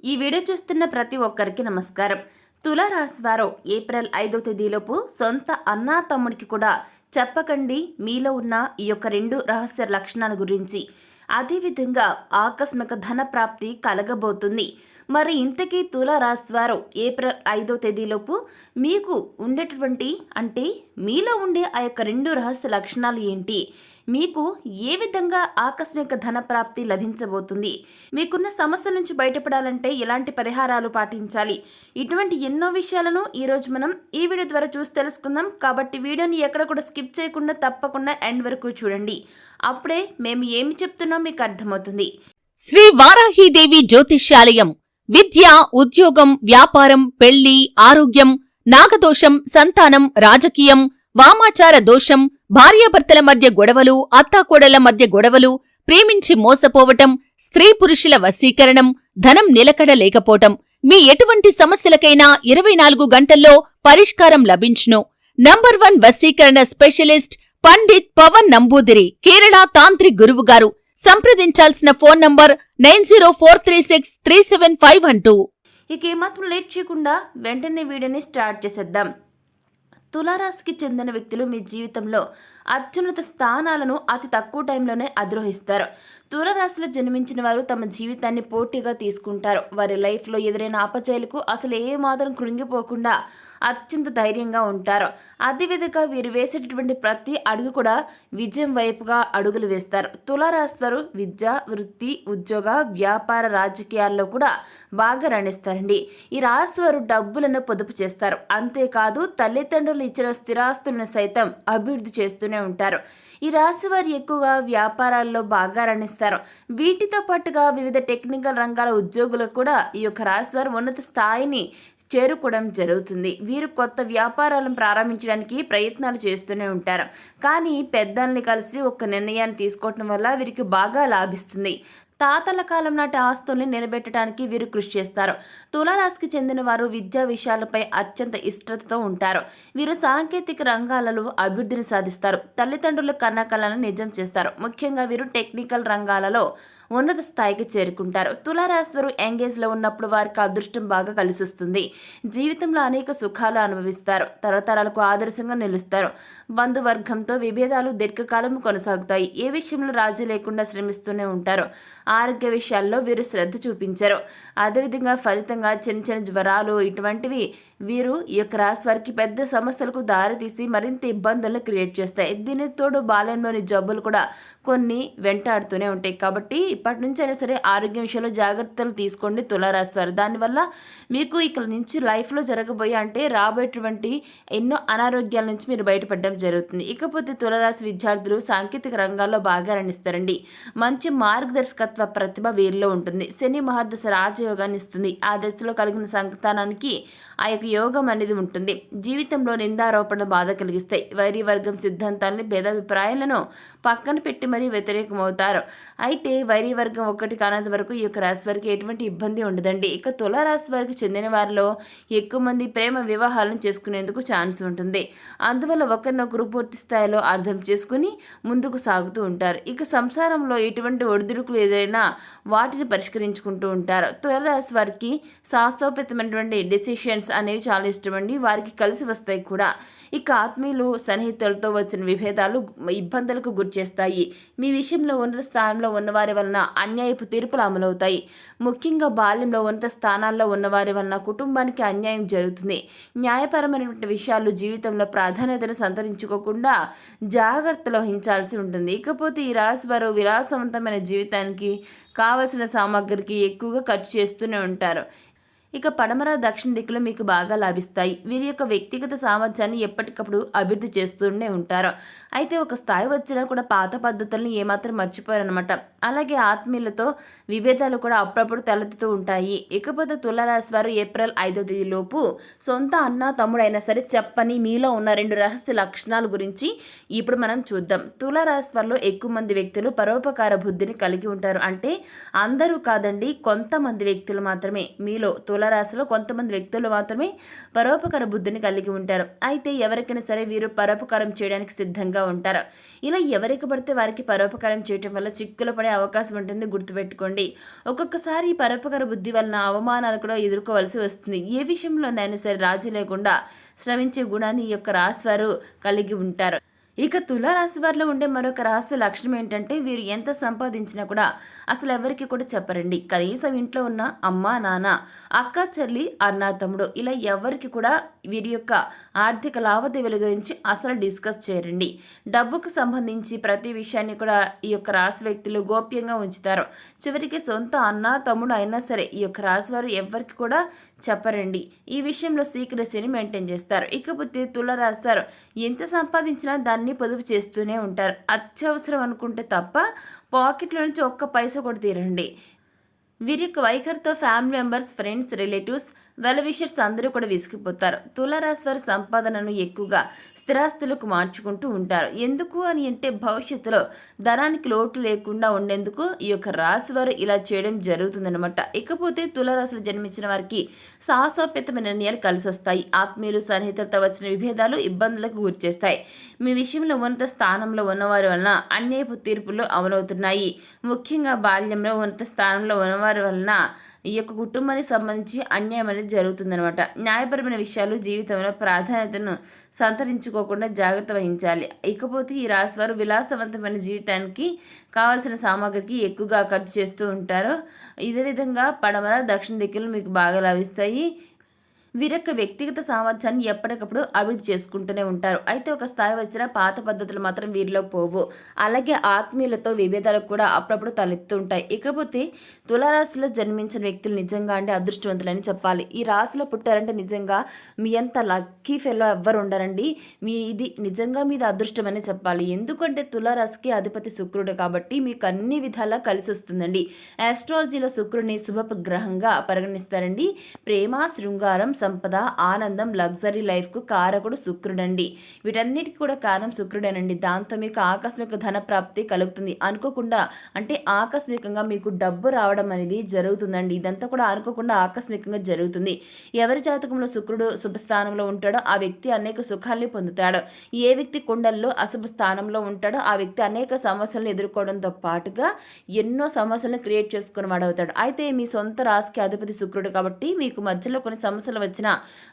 ఈ వీడియో చూస్తున్న ప్రతి ఒక్కరికి నమస్కారం. తులారాశి వారు ఏప్రిల్ 5వ తేదీలోపు సొంత అన్నా తమ్ముడికి కూడా చెప్పకండి మీలో ఉన్న ఈ యొక్క 2 రహస్య లక్షణాల గురించి. అదేవిధంగా ఆకస్మిక ధన ప్రాప్తి కలగబోతుంది. మరి ఇంతకీ తులారాశి వారు ఏప్రిల్ 5వ తేదీలోపు మీకు ఉండేటటువంటి మీలో ఉండే ఆ యొక్క 2 రహస్య లక్షణాలు ఏంటి? మీకు ఏ విధంగా ఆకస్మిక ధన ప్రాప్తి లభించబోతుంది? మీకున్న సమస్యల నుంచి బయటపడాలంటే ఎలాంటి పరిహారాలు పాటించాలి? ఇటువంటి ఎన్నో విషయాలను ఈరోజు మనం ఈ వీడియో ద్వారా చూసి తెలుసుకుందాం. కాబట్టి వీడియోని ఎక్కడ కూడా స్కిప్ చేయకుండా తప్పకుండా ఎండ్ వరకు చూడండి. అప్పుడే మేము ఏమి చెప్తున్నాం మీకు అర్థమవుతుంది. శ్రీ వారాహీదేవి జ్యోతిష్యాలయం విద్య, ఉద్యోగం, వ్యాపారం, పెళ్లి, ఆరోగ్యం, నాగదోషం, సంతానం, రాజకీయం, వామాచార దోషం, భార్యాభర్తల మధ్య గొడవలు, అత్తాకోడళ్ల మధ్య గొడవలు, ప్రేమించి మోసపోవటం, స్త్రీ పురుషుల వశీకరణం, ధనం నిలకడ లేకపోవటం, మీ ఎటువంటి సమస్యలకైనా 24 గంటల్లో పరిష్కారం లభించును. నంబర్ 1 వశీకరణ స్పెషలిస్ట్ పండిత్ పవన్ నంబూదిరి, కేరళ తాంత్రిక్ గురువుగారు. సంప్రదించాల్సిన ఫోన్ నంబర్ 9043637512. ఇక ఏమాత్రం లేట్ చేయకుండా వెంటనే వీడియోని స్టార్ట్ చేసేద్దాం. తులారాశికి చెందిన వ్యక్తులు మీ జీవితంలో అత్యున్నత స్థానాలను అతి తక్కువ టైంలోనే అధిరోహిస్తారు. తులారాశిలో జన్మించిన వారు తమ జీవితాన్ని పోటీగా తీసుకుంటారు. వారి లైఫ్లో ఎదురైన అపజయాలకు అసలు ఏమాత్రం కృంగిపోకుండా అత్యంత ధైర్యంగా ఉంటారు. అదేవిధంగా వీరు వేసేటటువంటి ప్రతి అడుగు కూడా విజయం వైపుగా అడుగులు వేస్తారు. తులారాశి వారు విద్య, వృత్తి, ఉద్యోగ, వ్యాపార, రాజకీయాల్లో కూడా బాగా రాణిస్తారండి. ఈ రాశి వారు డబ్బులను పొదుపు చేస్తారు. అంతేకాదు తల్లిదండ్రులు ఇచ్చిన స్థిరాస్తులను సైతం అభివృద్ధి చేస్తూనే ఉంటారు. ఈ రాశి వారు ఎక్కువగా వ్యాపారాల్లో బాగా రాణిస్తారు. వీటితో పాటుగా వివిధ టెక్నికల్ రంగాల ఉద్యోగులకు కూడా ఈ యొక్క రాశి వారు ఉన్నత స్థాయిని చేరుకోవడం జరుగుతుంది. వీరు కొత్త వ్యాపారాలను ప్రారంభించడానికి ప్రయత్నాలు చేస్తూనే ఉంటారు. కానీ పెద్దల్ని కలిసి ఒక నిర్ణయాన్ని తీసుకోవటం వల్ల వీరికి బాగా లాభిస్తుంది. తాతల కాలం నాటి ఆస్తుల్ని నిలబెట్టడానికి వీరు కృషి చేస్తారు. తులారాశికి చెందిన వారు విద్యా విషయాలపై అత్యంత ఇష్టతతో ఉంటారు. వీరు సాంకేతిక రంగాలలో అభివృద్ధిని సాధిస్తారు. తల్లిదండ్రుల కన్న కళలను నిజం చేస్తారు. ముఖ్యంగా వీరు టెక్నికల్ రంగాలలో ఉన్నత స్థాయికి చేరుకుంటారు. తులారాశి వారు ఎంగేజ్లో ఉన్నప్పుడు వారికి అదృష్టం బాగా కలిసి వస్తుంది. జీవితంలో అనేక సుఖాలు అనుభవిస్తారు. తరతరాలకు ఆదర్శంగా నిలుస్తారు. బంధువర్గంతో విభేదాలు దీర్ఘకాలం కొనసాగుతాయి. ఏ విషయంలో రాజీ లేకుండా శ్రమిస్తూనే ఉంటారు. ఆరోగ్య విషయాల్లో వీరు శ్రద్ధ చూపించారు. అదేవిధంగా ఫలితంగా చిన్న చిన్న జ్వరాలు ఇటువంటివి వీరు ఈ యొక్క రాశి వారికి పెద్ద సమస్యలకు దారితీసి మరింత ఇబ్బందులను క్రియేట్ చేస్తాయి. దీనికి తోడు బాల్యంలోని జబ్బులు కూడా కొన్ని వెంటాడుతూనే ఉంటాయి. కాబట్టి ఇప్పటి నుంచి అయినా సరే ఆరోగ్యం విషయంలో జాగ్రత్తలు తీసుకోండి తులారాశి వారు. దానివల్ల మీకు ఇక్కడ నుంచి లైఫ్లో జరగబోయే రాబోయేటువంటి ఎన్నో అనారోగ్యాల నుంచి మీరు బయటపడడం జరుగుతుంది. ఇకపోతే తులారాశి విద్యార్థులు సాంకేతిక రంగాల్లో బాగా రాణిస్తారండి. మంచి మార్గదర్శకత్వ ప్రతిభ వీరిలో ఉంటుంది. శని మహర్దశ రాజయోగాన్ని ఇస్తుంది. ఆ దశలో కలిగిన సంతానానికి ఆ యొక్క యోగం అనేది ఉంటుంది. జీవితంలో నిందారోపణ బాధ కలిగిస్తాయి. వైరి వర్గం సిద్ధాంతాలని భేదాభిప్రాయాలను పక్కన పెట్టి మరీ వ్యతిరేకమవుతారు. అయితే వైరి వర్గం ఒక్కటి కానంత వరకు ఈ యొక్క రాశి వారికి ఎటువంటి ఇబ్బంది ఉండదండి. ఇక తులారాశి వారికి చెందిన వారిలో ఎక్కువ మంది ప్రేమ వివాహాలను చేసుకునేందుకు ఛాన్స్ ఉంటుంది. అందువల్ల ఒకరినొకరు పూర్తి స్థాయిలో అర్థం చేసుకుని ముందుకు సాగుతూ ఉంటారు. ఇక సంసారంలో ఎటువంటి ఒడిదుడుకులు ఏదైనా వాటిని పరిష్కరించుకుంటూ ఉంటారు. తులారాశి వారికి శాస్త్రోపేతమైనటువంటి డెసిషన్స్ అనేవి చాలా ఇష్టమండి. వారికి కలిసి వస్తాయి కూడా. ఇక ఆత్మీయులు, సన్నిహితులతో వచ్చిన విభేదాలు ఇబ్బందులకు గురిచేస్తాయి. మీ విషయంలో ఉన్నత స్థానంలో ఉన్నవారి వలన అన్యాయపు తీర్పులు అమలవుతాయి. ముఖ్యంగా బాల్యంలో ఉన్నత స్థానాల్లో ఉన్నవారి వలన కుటుంబానికి అన్యాయం జరుగుతుంది. న్యాయపరమైనటువంటి విషయాలు జీవితంలో ప్రాధాన్యతను సంతరించుకోకుండా జాగ్రత్తలు వహించాల్సి ఉంటుంది. ఇకపోతే ఈ రాశి వారు విలాసవంతమైన జీవితానికి కావలసిన సామగ్రికి ఎక్కువగా ఖర్చు చేస్తూనే ఉంటారు. ఇక పడమర, దక్షిణ దిక్కులు మీకు బాగా లాభిస్తాయి. వీరి యొక్క వ్యక్తిగత సామర్థ్యాన్ని ఎప్పటికప్పుడు అభివృద్ధి చేస్తూనే ఉంటారు. అయితే ఒక స్థాయి వచ్చినా కూడా పాత పద్ధతులను ఏమాత్రం మర్చిపోయారనమాట. అలాగే ఆత్మీయులతో విభేదాలు కూడా అప్పుడప్పుడు తలెత్తుతూ ఉంటాయి. ఇకపోతే తులారాశి వారు ఏప్రిల్ 5వ తేదీలోపు సొంత అన్న తమ్ముడైనా సరే చెప్పని మీలో ఉన్న 2 రహస్య లక్షణాల గురించి ఇప్పుడు మనం చూద్దాం. తులారాశి వారిలో ఎక్కువ మంది వ్యక్తులు పరోపకార బుద్ధిని కలిగి ఉంటారు. అంటే అందరూ కాదండి, కొంతమంది వ్యక్తులు మాత్రమే మీలో తులారాశిలో కొంతమంది వ్యక్తులు మాత్రమే పరోపకార బుద్ధిని కలిగి ఉంటారు. అయితే ఎవరికైనా సరే వీరు పరోపకారం చేయడానికి సిద్ధంగా ఉంటారు. ఇలా ఎవరికి పడితే వారికి పరోపకారం చేయటం వల్ల చిక్కులు పడే అవకాశం ఉంటుంది, గుర్తుపెట్టుకోండి. ఒక్కొక్కసారి ఈ పరోపకార బుద్ధి వలన అవమానాలు కూడా ఎదుర్కోవాల్సి వస్తుంది. ఏ విషయంలోనైనా సరే రాజీ లేకుండా శ్రమించే గుణాన్ని ఈ యొక్క రాశి వారు కలిగి ఉంటారు. ఇక తులారాశి వారిలో ఉండే మరొక రహస్య లక్షణం ఏంటంటే వీరు ఎంత సంపాదించినా కూడా అసలు ఎవరికి కూడా చెప్పరండి. కనీసం ఇంట్లో ఉన్న అమ్మ నాన్న, అక్క చెల్లి, అన్న తమ్ముడు ఇలా ఎవరికి కూడా వీరి యొక్క ఆర్థిక లావాదేవీల గురించి అసలు డిస్కస్ చేయరండి. డబ్బుకు సంబంధించి ప్రతి విషయాన్ని కూడా ఈ యొక్క రాశి వ్యక్తులు గోప్యంగా ఉంచుతారు. చివరికి సొంత అన్న తమ్ముడు అయినా సరే ఈ యొక్క రాశి వారు ఎవరికి కూడా చెప్పరండి. ఈ విషయంలో సీక్రెసీని మెయింటైన్ చేస్తారు. ఇకపోతే తులారాశి వారు ఎంత సంపాదించినా దాన్ని పొదుపు చేస్తూనే ఉంటారు. అత్యవసరం అనుకుంటే తప్ప పాకెట్లో నుంచి ఒక్క పైసా కూడా తీరండి. వీరి యొక్క వైఖరితో family members, friends, relatives, well wishers అందరూ కూడా విసిగిపోతారు. తులారాశి వారి సంపాదనను ఎక్కువగా స్థిరాస్తులకు మార్చుకుంటూ ఉంటారు. ఎందుకు అని అంటే భవిష్యత్తులో ధనానికి లోటు లేకుండా ఉండేందుకు ఈ యొక్క రాశి వారు ఇలా చేయడం జరుగుతుందన్నమాట. ఇకపోతే తులారాశిలో జన్మించిన వారికి సాహసోపేతమైన నిర్ణయాలు కలిసి వస్తాయి. ఆత్మీయులు, సన్నిహితులతో వచ్చిన విభేదాలు ఇబ్బందులకు గురిచేస్తాయి. మీ విషయంలో ఉన్నత స్థానంలో ఉన్నవారి వలన అన్యాయపు తీర్పులు అమలవుతున్నాయి. ముఖ్యంగా బాల్యంలో ఉన్నత స్థానంలో ఉన్నవారి వలన ఈ యొక్క కుటుంబానికి సంబంధించి అన్యాయం అనేది జరుగుతుందనమాట. న్యాయపరమైన విషయాలు జీవితంలో ప్రాధాన్యతను సంతరించుకోకుండా జాగ్రత్త వహించాలి. ఇకపోతే ఈ రాశి వారు విలాసవంతమైన జీవితానికి కావాల్సిన సామాగ్రికి ఎక్కువగా ఖర్చు చేస్తూ ఉంటారు. ఇదే విధంగా పడమర, దక్షిణ దిక్కులు మీకు బాగా లభిస్తాయి. వీరొక్క వ్యక్తిగత సామర్థ్యాన్ని ఎప్పటికప్పుడు అభివృద్ధి చేసుకుంటూనే ఉంటారు. అయితే ఒక స్థాయి వచ్చిన పాత పద్ధతులు మాత్రం వీరిలో పోవు. అలాగే ఆత్మీయులతో విభేదాలు కూడా అప్పుడప్పుడు తలెత్తుంటాయి. ఇకపోతే తులారాశిలో జన్మించిన వ్యక్తులు నిజంగా అంటే అదృష్టవంతులని చెప్పాలి. ఈ రాశిలో పుట్టారంటే నిజంగా మీ అంత లక్కీ ఫెలో ఎవ్వరు ఉండరండి. ఇది నిజంగా మీది అదృష్టం అని చెప్పాలి. ఎందుకంటే తులారాశికి అధిపతి శుక్రుడు కాబట్టి మీకు అన్ని విధాలా కలిసి వస్తుందండి. ఆస్ట్రాలజీలో శుక్రుడిని శుభ గ్రహంగా పరిగణిస్తారండి. ప్రేమ, శృంగారం, సంపద, ఆనందం, లగ్జరీ లైఫ్కు కారకుడు శుక్రుడండి. వీటన్నిటికీ కూడా కారణం శుక్రుడేనండి. దాంతో మీకు ఆకస్మిక ధన ప్రాప్తి కలుగుతుంది. అనుకోకుండా అంటే ఆకస్మికంగా మీకు డబ్బు రావడం అనేది జరుగుతుందండి. ఇదంతా కూడా అనుకోకుండా ఆకస్మికంగా జరుగుతుంది. ఎవరి జాతకంలో శుక్రుడు శుభస్థానంలో ఉంటాడో ఆ వ్యక్తి అనేక సుఖాల్ని పొందుతాడు. ఏ వ్యక్తి కుండల్లో అశుభ స్థానంలో ఉంటాడో ఆ వ్యక్తి అనేక సమస్యలను ఎదుర్కోవడంతో పాటుగా ఎన్నో సమస్యలను క్రియేట్ చేసుకుని వాడవుతాడు. అయితే మీ సొంత రాశికి అధిపతి శుక్రుడు కాబట్టి మీకు మధ్యలో కొన్ని సమస్యలు వచ్చిన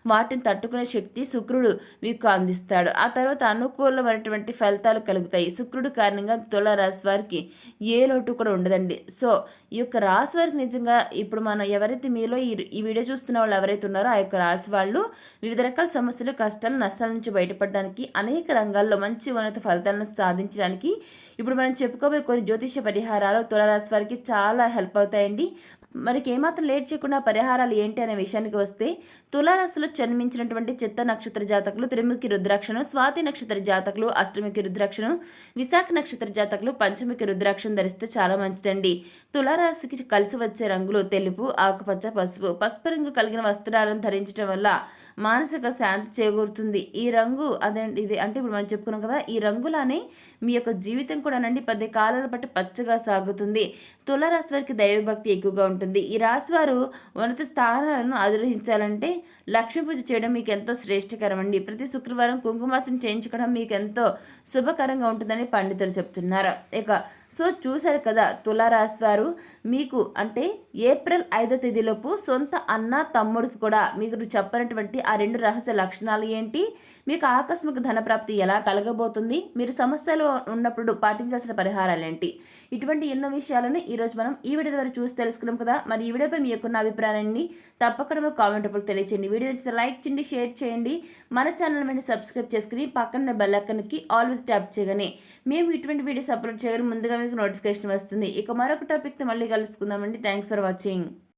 వాటిని తట్టుకునే శక్తి శుక్రుడు మీకు అందిస్తాడు. ఆ తర్వాత అనుకూలమైనటువంటి ఫలితాలు కలుగుతాయి. శుక్రుడు కారణంగా తులారాశి వారికి ఏ లోటు కూడా ఉండదండి. సో ఈ యొక్క రాశి వారికి నిజంగా ఇప్పుడు మనం ఎవరైతే మీలో ఈ వీడియో చూస్తున్న వాళ్ళు ఎవరైతే ఉన్నారో ఆ యొక్క రాశి వాళ్ళు వివిధ రకాల సమస్యలు, కష్టాలు, నష్టాల నుంచి బయటపడడానికి అనేక రంగాల్లో మంచి ఉన్నత ఫలితాలను సాధించడానికి ఇప్పుడు మనం చెప్పుకోబోయే కొన్ని జ్యోతిష పరిహారాలు తులారాశి వారికి చాలా హెల్ప్ అవుతాయండి. మనకి ఏమాత్రం లేట్ చేయకుండా పరిహారాలు ఏంటి అనే విషయానికి వస్తే తులారాశిలో జన్మించినటువంటి చిత్త నక్షత్ర జాతకులు త్రిముఖి రుద్రాక్షను, స్వాతి నక్షత్ర జాతకులు అష్టమికి రుద్రాక్షను, విశాఖ నక్షత్ర జాతకులు పంచమికి రుద్రాక్షను ధరిస్తే చాలా మంచిదండి. తులారాశికి కలిసి వచ్చే రంగులు తెలుపు, ఆకుపచ్చ, పసుపు. పసుపు రంగు కలిగిన వస్త్రాలను ధరించడం వల్ల మానసిక శాంతి చేకూరుతుంది. ఈ రంగు ఇది అంటే ఇప్పుడు మనం చెప్పుకున్నాం కదా, ఈ రంగులానే మీ యొక్క జీవితం కూడా నండి 10 కాలాల పాటు పచ్చగా సాగుతుంది. తులారాశి వారికి దైవభక్తి ఎక్కువగా ఉంటుంది. ఈ రాశి వారు ఉన్నత స్థానాలను అధిరోహించాలంటే లక్ష్మీ పూజ చేయడం మీకు ఎంతో శ్రేష్టకరం అండి. ప్రతి శుక్రవారం కుంకుమార్చన చేయించుకోవడం మీకు ఎంతో శుభకరంగా ఉంటుందని పండితులు చెప్తున్నారు. సో చూశారు కదా, తులారాశి వారు మీకు అంటే ఏప్రిల్ 5వ తేదీలోపు సొంత అన్న తమ్ముడికి కూడా మీకు చెప్పినటువంటి ఆ 2 రహస్య లక్షణాలు ఏంటి, మీకు ఆకస్మిక ధనప్రాప్తి ఎలా కలగబోతుంది, మీరు సమస్యలు ఉన్నప్పుడు పాటించాల్సిన పరిహారాలు ఏంటి, ఇటువంటి ఎన్నో విషయాలను ఈరోజు మనం ఈ వీడియో ద్వారా చూసి తెలుసుకున్నాం కదా. మరి ఈ వీడియోపై మీ యొక్క అభిప్రాయాన్ని తప్పకుండా కామెంట్ రూపంలో తెలియచేయండి. వీడియో నచ్చితే లైక్ చేయండి, షేర్ చేయండి. మన ఛానల్ వెంటనే సబ్స్క్రైబ్ చేసుకుని పక్కన బెల్ ఐకాన్కి ఆల్ విత్ ట్యాప్ చేయగానే మేము ఇటువంటి వీడియోస్ అప్లోడ్ చేయగానే ముందుగా మీకు నోటిఫికేషన్ వస్తుంది. ఇక మరొక టాపిక్తో మళ్ళీ కలుసుకుందామండి. Thanks for watching.